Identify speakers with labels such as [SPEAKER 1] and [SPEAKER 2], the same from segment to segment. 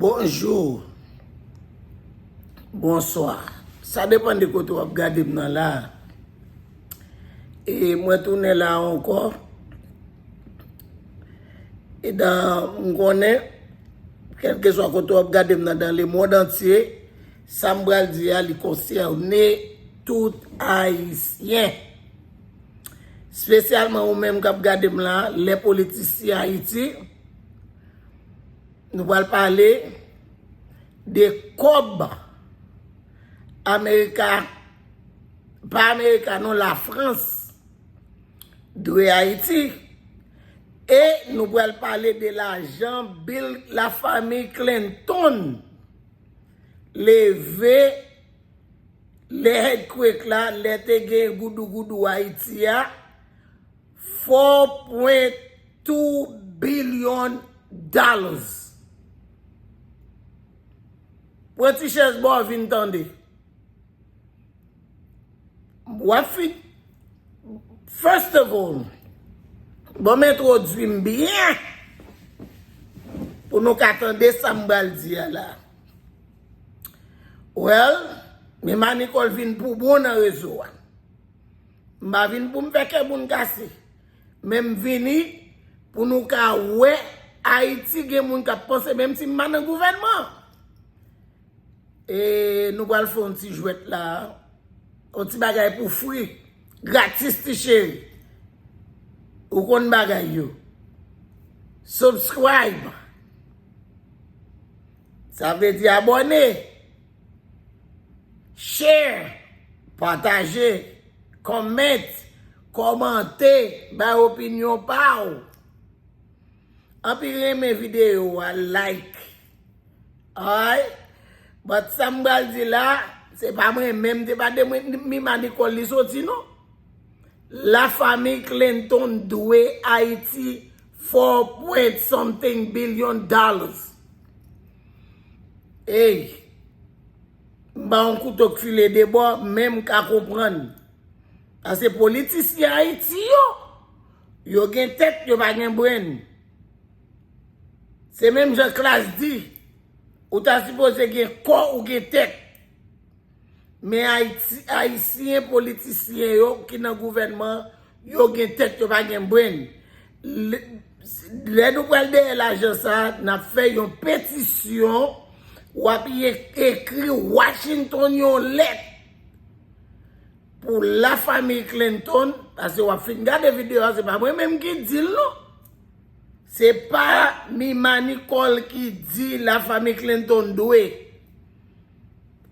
[SPEAKER 1] Bonjour, bonsoir. Ça dépend de quoi tu vas regarder là. Et moi, tourne là encore. Et dans on connaît, quel que soit quoi tu vas regarder dans le monde entier, ça me dit il concerne tout haïtien. Spécialement ou même qui regarder là, les politiciens Haïti. Nous allons parler des COB Américains, pas Américains, non, la France, de Haïti. Et nous allons parler de l'argent Bill, la famille Clinton, levé les headquarters là, les tegé goudou Haïti, 4.2 billion dollars. Petit chaise bon vin tande. First of all, bon m'introduire bien pour nous attendre ça m'bal di là. Well, mais Manicole vin pour bon réseau. M'a vin pour me faire que moun casse. Même vini pour nous ka ouais Haïti gen moun ka penser même si man dans gouvernement. Et nous allons faire un petit jouet là, un petit bagay pour free, gratis ti chéri. Ou kon bagay yo. Subscribe. Ça veut dire abonner. Share, partager, commenter, ba opinion pa ou. Empire mes vidéos, like. Alright? But Sambal dit là, c'est pas moi même, c'est pas de moi Nicole li sorti non. La famille Clinton doit Haïti 4 something billion dollars. Hey, on couteau filet de bois même qu'à comprendre. Parce que politiciens Haïti yo gen tête, yo pas gen brain. C'est même Jean Classe dit. Ou ta supposé gen corps ou gen tête. Mais haïtien politicien yo qui dans gouvernement yo gen tête yo pas gen brain. Les nous pral de l'argent ça n'a fait une pétition ou a écrit Washington yon lettre pour la famille Clinton parce que ou a fait regarder vidéo c'est pas moi même qui dit non. C'est pas Mima Nicole qui dit la famille Clinton doué.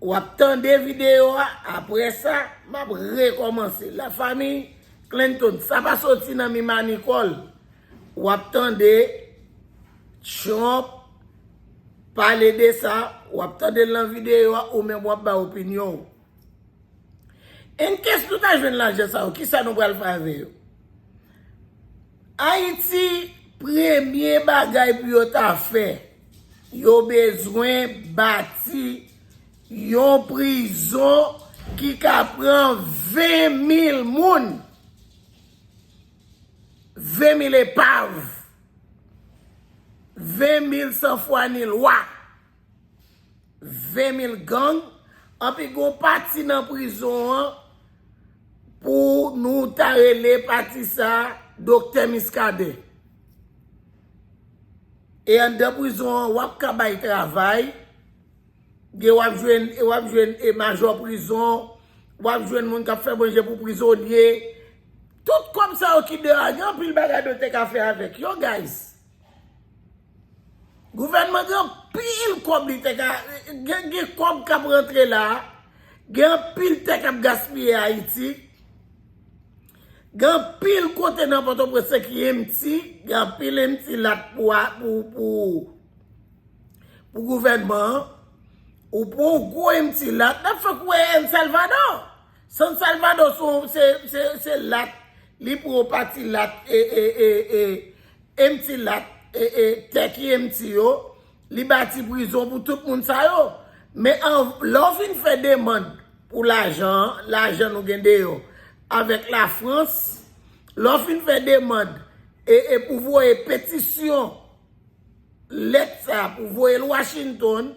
[SPEAKER 1] Ou attendez vidéo après ça, m'a recommencer. La famille Clinton, ça va sortir dans Mima Nicole. Ou attendez Trump parler de ça, ou attendez la vidéo ou même ou ba opinion. En qu'est-ce que tu as joué l'argent ça, qui ça nous va le faire avec? Haïti premier bagay pour yo ta fait, yo besoin bâti yon prison qui ka prend 20 000 moun. 20 000 épaves. 20 000 sans foi ni loi. 20 000 gangs. En puis gon parti dans prison pour nous tarele parti ça docteur Miskade. Et en de prison, wap ka bay travail, wap jwen major prison, wap jwen moun ka fait manger pour prisonnier. Tout comme ça qui de rien, puis le bagage de te ka fait avec. Yo guys. Gouvernement gen pile comme li te ka gen comme ka rentrer là, gen pile te ka gaspiller Haïti. Gan pile côté dans Port-au-Prince qui empty, gan pile empty là pour gouvernement ou pour gros empty là, n'a fait quoi El Salvador. San Salvador c'est là, li pour parti là empty là et qui empty yo, li bâti prison pour tout monde ça yo. Mais l'offre fait demande pour l'argent nous gagne yo. Avec la France, l'offre fait demande et pour voir pétition lettre ça pour voir Washington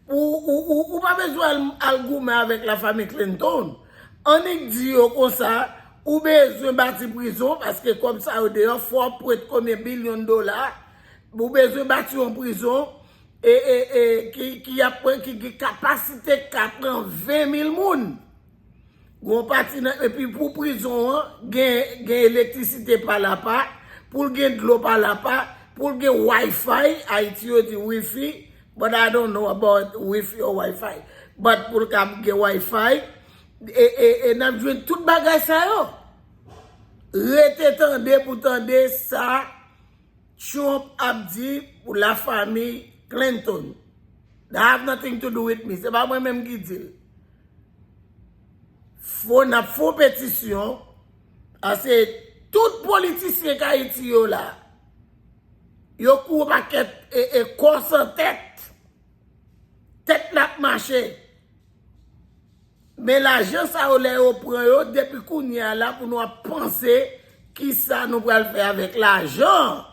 [SPEAKER 1] ou pas besoin de goumer avec la famille Clinton. On dit comme ça, ou besoin de bâtir prison parce que comme ça au dehors faut prêter combien de millions de dollars, ou besoin de bâtir une prison et qui a capacité qu'à prendre 20 000 personnes. Et puis pour prison, gain électricité par là pas, pour gain de l'eau par là pas, pour gain Wi-Fi, Haïti dit Wi-Fi, but I don't know about Wi-Fi or Wi-Fi. But pour gain Wi-Fi, et n'a joué toute bagage ça yo. Rete tande pour tande ça, Trump a dit pour la famille Clinton. That have nothing to do with me. C'est pas moi-même qui dit. Faut na faux pétition c'est tout politicien d'Haïti yo là yo kou paquet et corps en tête n'a marché mais l'argent ça on au prend yo depuis qu'on y a là pour nous penser qui ça nous va faire avec l'argent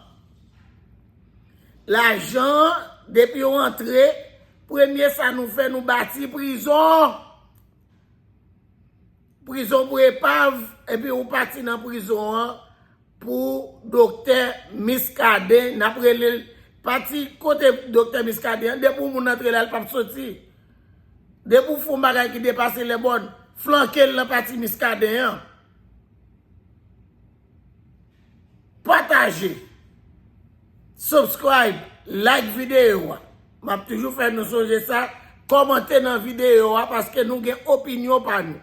[SPEAKER 1] depuis on rentré premier ça nous fait nous bâtir prison pour épave et puis on parti dans prison pour docteur Miscadin après le parti côté docteur Miscadin depuis pour mon entrer là pas sorti depuis pour fond bagay qui dépasse les bonnes flanquer la parti Miscadin partager subscribe like vidéo m'a toujours fait nous songer ça commenter dans vidéo parce que nous avons opinion par nous.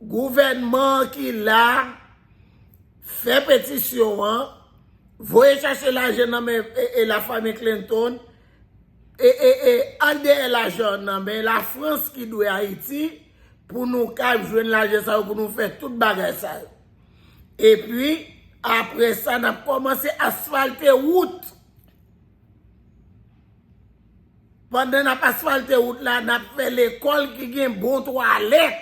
[SPEAKER 1] Gouvernement qui là fait pétition, voyez chercher l'argent et la famille Clinton et en dehors l'argent mais la France qui doit Haïti pour nous joindre l'argent ça pour nous faire toute bagage ça. Et puis après ça on a commencé à asphalter route. Pendant qu'on a asphalté route là, on a fait l'école qui a un bon toilette.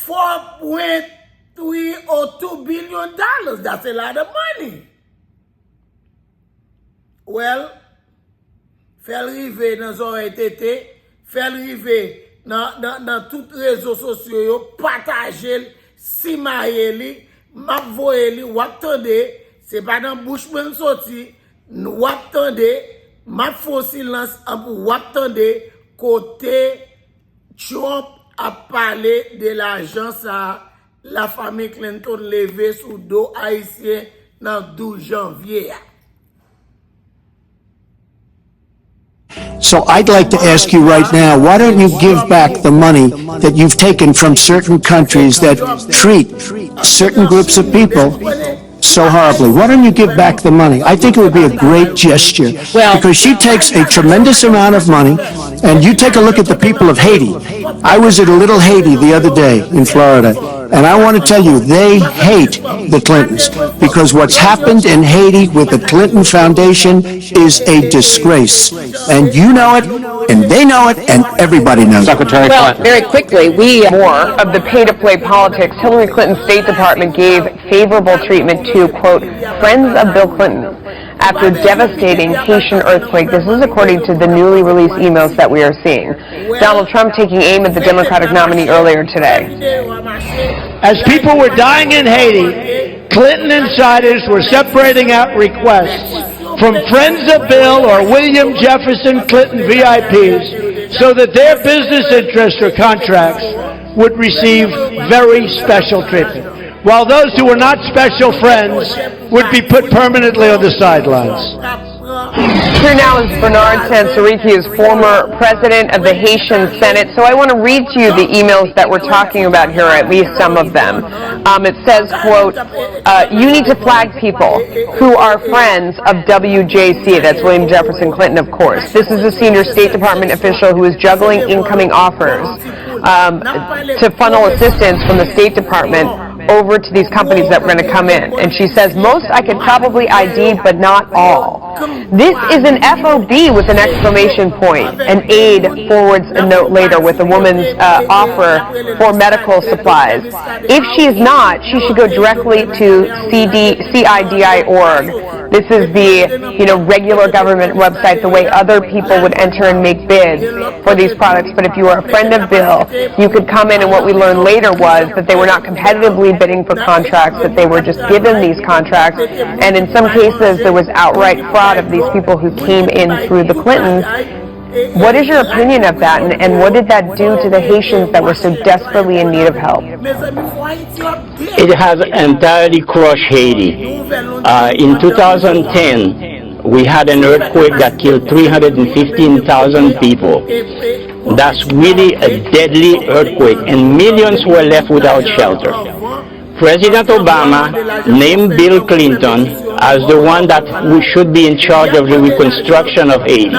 [SPEAKER 1] 4.302 billion dollars. That's a lot of money. Well, faire arriver dans les oreilles tété, faire arriver dans tous les réseaux sociaux, partager, simayer, m'avoyer, ou attendre, c'est pas dans bouche même sorti, ou attendre, m'a faux silence pour attendre côté Trump a parlé de l'argent ça la famille Clinton levé sous dos haïtien dans 12 janvier.
[SPEAKER 2] So I'd like to ask you right now, why don't you give back the money that you've taken from certain countries that treat certain groups of people so horribly? Why don't you give back the money? I think it would be a great gesture because she takes a tremendous amount of money, and you take a look at the people of Haiti. I was at a little Haiti the other day in Florida, and I want to tell you, they hate the Clintons because what's happened in Haiti with the Clinton Foundation is a disgrace. And you know it, and they know it, and everybody knows it.
[SPEAKER 3] Secretary Clinton. Very quickly, more of the pay-to-play politics. Hillary Clinton's State Department gave favorable treatment to, quote, friends of Bill Clinton after a devastating Haitian earthquake. This is according to the newly released emails that we are seeing. Donald Trump taking aim at the Democratic nominee earlier today.
[SPEAKER 4] As people were dying in Haiti, Clinton insiders were separating out requests from friends of Bill or William Jefferson Clinton VIPs so that their business interests or contracts would receive very special treatment, while those who were not special friends would be put permanently on the sidelines.
[SPEAKER 3] Here now is Bernard Sansariki's former president of the Haitian Senate. So I want to read to you the emails that we're talking about here, or at least some of them. It says, quote, you need to flag people who are friends of WJC. That's William Jefferson Clinton, of course. This is a senior State Department official who is juggling incoming offers to funnel assistance from the State Department over to these companies that were going to come in. And she says, most I could probably ID, but not all. This is an FOB with an exclamation point. An aide forwards a note later with a woman's offer for medical supplies. If she's not, she should go directly to CIDI.org. This is the, regular government website, the way other people would enter and make bids for these products. But if you were a friend of Bill, you could come in, and what we learned later was that they were not competitively bidding for contracts, that they were just given these contracts. And in some cases, there was outright fraud of these people who came in through the Clintons. What is your opinion of that, and what did that do to the Haitians that were so desperately in need of help?
[SPEAKER 5] It has entirely crushed Haiti. In 2010, we had an earthquake that killed 315,000 people. That's really a deadly earthquake, and millions were left without shelter. President Obama named Bill Clinton as the one that should be in charge of the reconstruction of Haiti.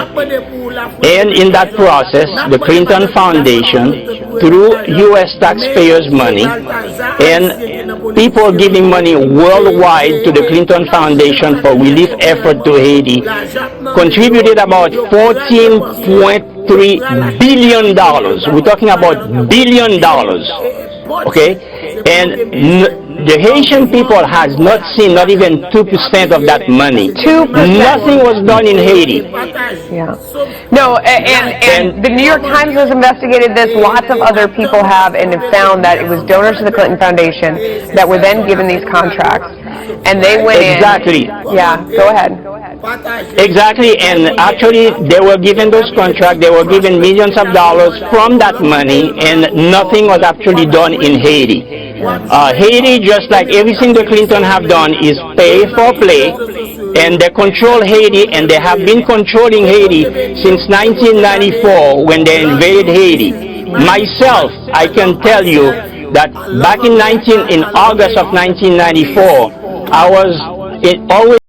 [SPEAKER 5] And in that process, the Clinton Foundation, through U.S. taxpayers' money, and people giving money worldwide to the Clinton Foundation for relief effort to Haiti, contributed about $14.3 billion. We're talking about $1 billion. Okay? And the Haitian people has not seen not even 2% of that money.
[SPEAKER 3] 2%.
[SPEAKER 5] Nothing was done in Haiti.
[SPEAKER 3] Yeah. No, and the New York Times has investigated this. Lots of other people have, and have found that it was donors to the Clinton Foundation that were then given these contracts, and they went
[SPEAKER 5] Exactly.
[SPEAKER 3] in. Yeah. Go ahead.
[SPEAKER 5] Exactly, and actually they were given those contracts, they were given millions of dollars from that money, and nothing was actually done in Haiti. Haiti, just like everything the Clinton have done, is pay for play, and they control Haiti, and they have been controlling Haiti since 1994 when they invaded Haiti. Myself, I can tell you that back in August of 1994, I was always